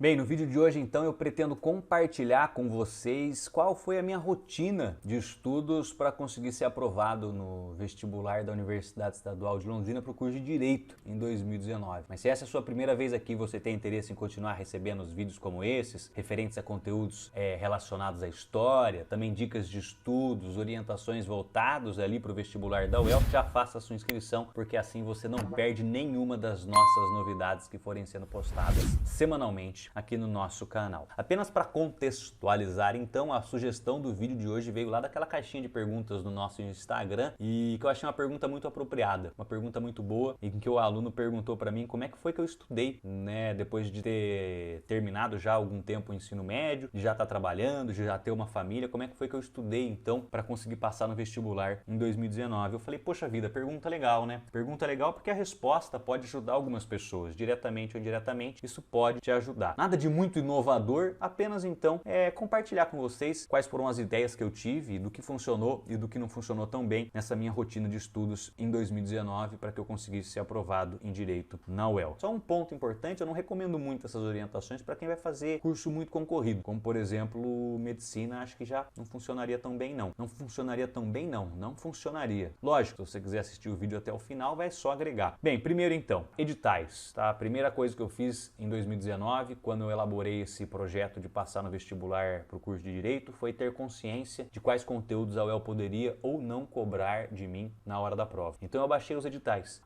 Bem, no vídeo de hoje então eu pretendo compartilhar com vocês qual foi a minha rotina de estudos para conseguir ser aprovado no vestibular da Universidade Estadual de Londrina para o curso de Direito em 2019. Mas se essa é a sua primeira vez aqui e você tem interesse em continuar recebendo os vídeos como esses, referentes a conteúdos relacionados à história, também dicas de estudos, orientações voltados ali para o vestibular da UEL, já faça a sua inscrição, porque assim você não perde nenhuma das nossas novidades que forem sendo postadas semanalmente aqui no nosso canal. Apenas para contextualizar, então, a sugestão do vídeo de hoje veio lá daquela caixinha de perguntas do nosso Instagram e que eu achei uma pergunta muito apropriada, uma pergunta muito boa, em que o aluno perguntou para mim como é que foi que eu estudei, né, depois de ter terminado já algum tempo o ensino médio, de já estar trabalhando, de já ter uma família, como é que foi que eu estudei então para conseguir passar no vestibular em 2019? Eu falei, poxa vida, pergunta legal, né? Pergunta legal porque a resposta pode ajudar algumas pessoas, diretamente ou indiretamente, isso pode te ajudar. Nada de muito inovador, apenas então compartilhar com vocês quais foram as ideias que eu tive, do que funcionou e do que não funcionou tão bem nessa minha rotina de estudos em 2019 para que eu conseguisse ser aprovado em Direito na UEL. Só um ponto importante, eu não recomendo muito essas orientações para quem vai fazer curso muito concorrido, como por exemplo Medicina, acho que já não funcionaria tão bem não. Não funcionaria tão bem não, não funcionaria. Lógico, se você quiser assistir o vídeo até o final, vai só agregar. Bem, primeiro então, editais, tá? A primeira coisa que eu fiz em 2019, quando eu elaborei esse projeto de passar no vestibular para o curso de Direito, foi ter consciência de quais conteúdos a UEL poderia ou não cobrar de mim na hora da prova. Então eu baixei os editais,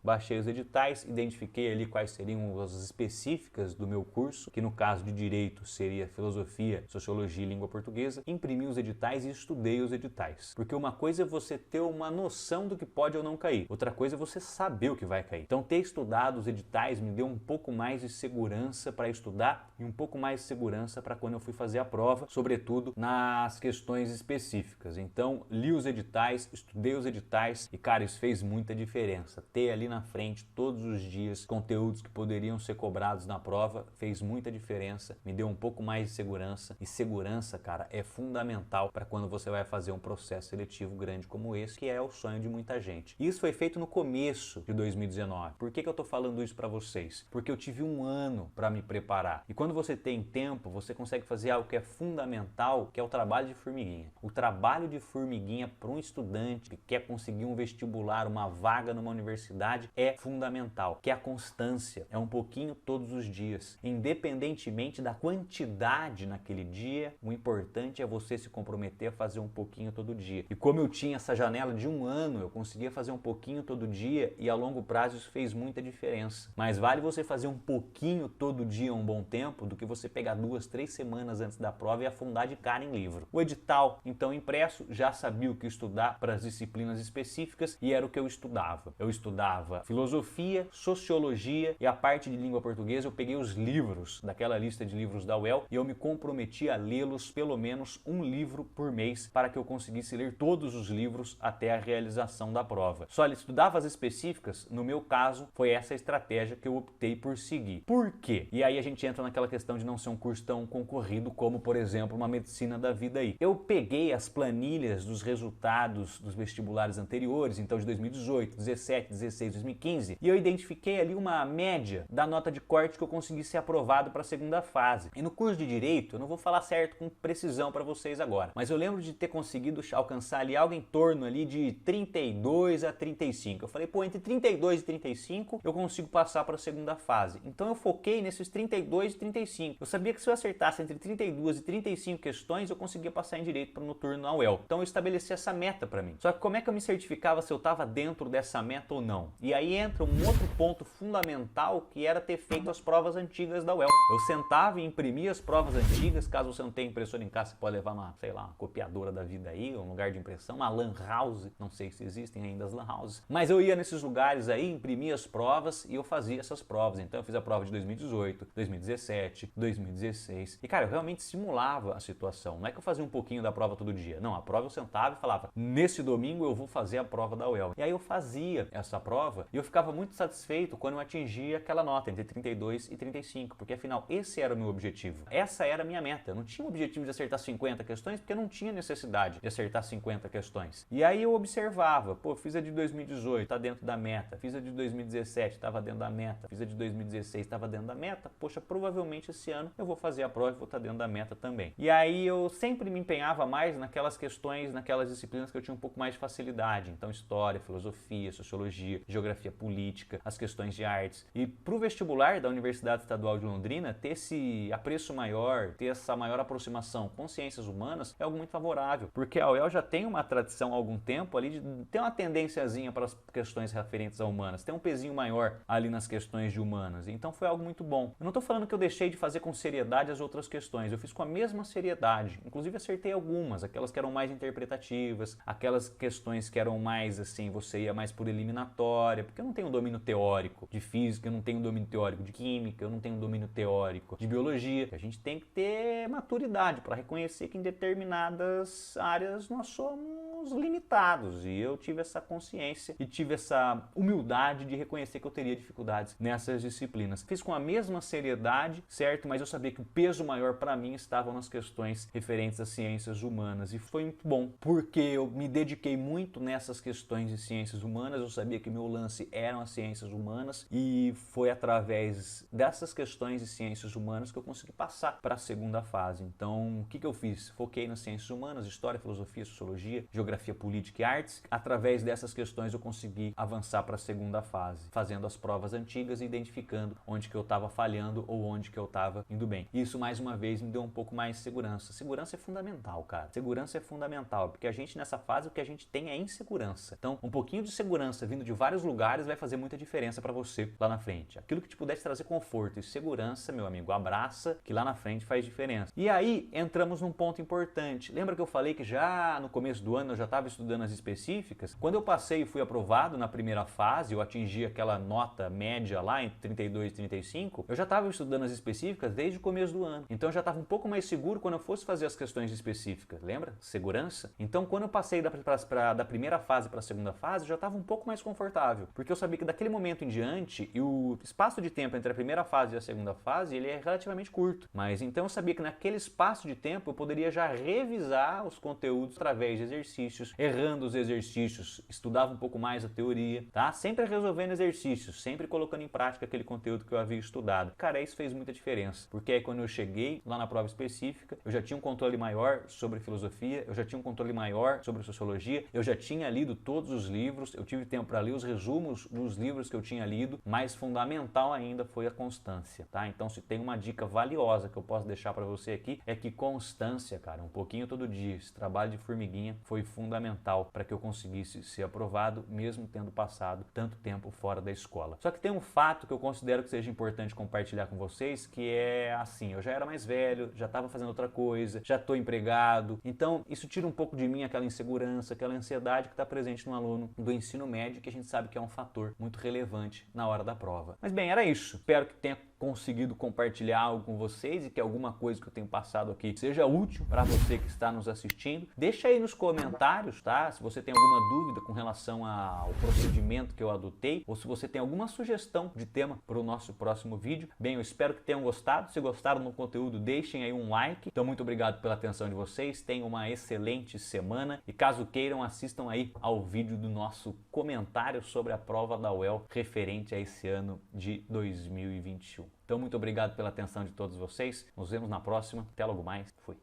identifiquei ali quais seriam as específicas do meu curso, que no caso de Direito seria Filosofia, Sociologia e Língua Portuguesa, imprimi os editais e estudei os editais. Porque uma coisa é você ter uma noção do que pode ou não cair, outra coisa é você saber o que vai cair. Então ter estudado os editais me deu um pouco mais de segurança para estudar e um pouco mais de segurança para quando eu fui fazer a prova, sobretudo nas questões específicas. Então li os editais, estudei os editais e cara, isso fez muita diferença. Ter ali na frente todos os dias conteúdos que poderiam ser cobrados na prova fez muita diferença, me deu um pouco mais de segurança e segurança, cara, é fundamental para quando você vai fazer um processo seletivo grande como esse, que é o sonho de muita gente. Isso foi feito no começo de 2019. Por que eu tô falando isso para vocês? Porque eu tive um ano para me preparar. E quando você tem tempo, você consegue fazer algo que é fundamental, que é o trabalho de formiguinha. O trabalho de formiguinha para um estudante que quer conseguir um vestibular, uma vaga numa universidade, é fundamental, que é a constância. É um pouquinho todos os dias. Independentemente da quantidade naquele dia, o importante é você se comprometer a fazer um pouquinho todo dia. E como eu tinha essa janela de um ano, eu conseguia fazer um pouquinho todo dia e a longo prazo isso fez muita diferença. Mas vale você fazer um pouquinho todo dia um bom tempo do que você pegar 2, 3 semanas antes da prova e afundar de cara em livro. O edital, então impresso, já sabia o que estudar para as disciplinas específicas e era o que eu estudava. Eu estudava filosofia, sociologia e a parte de língua portuguesa eu peguei os livros daquela lista de livros da UEL e eu me comprometi a lê-los pelo menos um livro por mês para que eu conseguisse ler todos os livros até a realização da prova. Só estudava as específicas, no meu caso, foi essa a estratégia que eu optei por seguir. Por quê? E aí a gente entra naquela questão de não ser um curso tão concorrido como, por exemplo, uma medicina da vida aí. Eu peguei as planilhas dos resultados dos vestibulares anteriores, então de 2018, 17, 16, 2015, e eu identifiquei ali uma média da nota de corte que eu consegui ser aprovado para a segunda fase. E no curso de Direito, eu não vou falar certo com precisão para vocês agora, mas eu lembro de ter conseguido alcançar ali algo em torno ali de 32 a 35. Eu falei, pô, entre 32 e 35 eu consigo passar para a segunda fase. Então eu foquei nesses 32 e 35. Eu sabia que se eu acertasse entre 32 e 35 questões, eu conseguia passar em Direito para o noturno na UEL. Então eu estabeleci essa meta para mim. Só que como é que eu me certificava se eu estava dentro dessa meta ou não? E aí entra um outro ponto fundamental, que era ter feito as provas antigas da UEL. Eu sentava e imprimia as provas antigas. Caso você não tenha impressora em casa, você pode levar uma, sei lá, uma copiadora da vida aí, um lugar de impressão, uma lan house, não sei se existem ainda as lan houses, mas eu ia nesses lugares aí, imprimia as provas e eu fazia essas provas. Então eu fiz a prova de 2018, 2017, 2016 e cara, eu realmente simulava a situação. Não é que eu fazia um pouquinho da prova todo dia, não, a prova eu sentava e falava, nesse domingo eu vou fazer a prova da UEL. E aí eu fazia essa prova e eu ficava muito satisfeito quando eu atingia aquela nota entre 32 e 35, porque afinal esse era o meu objetivo, essa era a minha meta. Eu não tinha o objetivo de acertar 50 questões porque eu não tinha necessidade de acertar 50 questões. E aí eu observava, pô, fiz a de 2018, tá dentro da meta, fiz a de 2017, estava dentro da meta, fiz a de 2016, estava dentro da meta, poxa, provavelmente provavelmente esse ano eu vou fazer a prova e vou estar dentro da meta também. E aí eu sempre me empenhava mais naquelas questões, naquelas disciplinas que eu tinha um pouco mais de facilidade. Então história, filosofia, sociologia, geografia política, as questões de artes. E para o vestibular da Universidade Estadual de Londrina, ter esse apreço maior, ter essa maior aproximação com ciências humanas é algo muito favorável, porque a UEL já tem uma tradição há algum tempo ali de ter uma tendênciazinha para as questões referentes a humanas, tem um pezinho maior ali nas questões de humanas, então foi algo muito bom. Eu não estou falando que eu deixei de fazer com seriedade as outras questões, eu fiz com a mesma seriedade, inclusive acertei algumas, aquelas que eram mais interpretativas, aquelas questões que eram mais assim, você ia mais por eliminatória, porque eu não tenho domínio teórico de física, eu não tenho domínio teórico de química, eu não tenho domínio teórico de biologia. A gente tem que ter maturidade para reconhecer que em determinadas áreas nós somos limitados, e eu tive essa consciência e tive essa humildade de reconhecer que eu teria dificuldades nessas disciplinas. Fiz com a mesma seriedade, certo? Mas eu sabia que o peso maior para mim estava nas questões referentes às ciências humanas, e foi muito bom, porque eu me dediquei muito nessas questões de ciências humanas, eu sabia que meu lance eram as ciências humanas, e foi através dessas questões de ciências humanas que eu consegui passar para a segunda fase. Então, o que eu fiz? Foquei nas ciências humanas, história, filosofia, sociologia, geografia política e artes. Através dessas questões eu consegui avançar para a segunda fase, fazendo as provas antigas e identificando onde que eu estava falhando ou onde que eu estava indo bem. Isso, mais uma vez, me deu um pouco mais de segurança. Segurança é fundamental, cara. Segurança é fundamental, porque a gente nessa fase o que a gente tem é insegurança. Então, um pouquinho de segurança vindo de vários lugares vai fazer muita diferença para você lá na frente. Aquilo que te pudesse trazer conforto e segurança, meu amigo, abraça, que lá na frente faz diferença. E aí, entramos num ponto importante. Lembra que eu falei que já no começo do ano eu já estava estudando as específicas? Quando eu passei e fui aprovado na primeira fase, eu atingi aquela nota média lá entre 32 e 35, eu já estava estudando as específicas desde o começo do ano. Então eu já estava um pouco mais seguro quando eu fosse fazer as questões específicas. Lembra? Segurança? Então quando eu passei da primeira fase para a segunda fase, eu já estava um pouco mais confortável, porque eu sabia que daquele momento em diante, e o espaço de tempo entre a primeira fase e a segunda fase, ele é relativamente curto. Mas então eu sabia que naquele espaço de tempo eu poderia já revisar os conteúdos através de exercícios, errando os exercícios, estudava um pouco mais a teoria, tá? Sempre resolvendo exercícios, sempre colocando em prática aquele conteúdo que eu havia estudado. Cara, isso fez muita diferença, porque aí quando eu cheguei lá na prova específica, eu já tinha um controle maior sobre filosofia, eu já tinha um controle maior sobre sociologia, eu já tinha lido todos os livros, eu tive tempo para ler os resumos dos livros que eu tinha lido, mas fundamental ainda foi a constância, tá? Então, se tem uma dica valiosa que eu posso deixar para você aqui, é que constância, cara, um pouquinho todo dia, esse trabalho de formiguinha foi fundamental para que eu conseguisse ser aprovado, mesmo tendo passado tanto tempo fora da escola. Só que tem um fato que eu considero que seja importante compartilhar com vocês, que é assim, eu já era mais velho, já estava fazendo outra coisa, já estou empregado, então isso tira um pouco de mim aquela insegurança, aquela ansiedade que está presente no aluno do ensino médio, que a gente sabe que é um fator muito relevante na hora da prova. Mas bem, era isso. Espero que tenha conseguido compartilhar algo com vocês e que alguma coisa que eu tenho passado aqui seja útil para você que está nos assistindo. Deixa aí nos comentários, tá? Se você tem alguma dúvida com relação ao procedimento que eu adotei, ou se você tem alguma sugestão de tema para o nosso próximo vídeo. Bem, eu espero que tenham gostado. Se gostaram do conteúdo, deixem aí um like. Então, muito obrigado pela atenção de vocês. Tenham uma excelente semana e caso queiram, assistam aí ao vídeo do nosso comentário sobre a prova da UEL referente a esse ano de 2021. Então, muito obrigado pela atenção de todos vocês. Nos vemos na próxima. Até logo mais. Fui.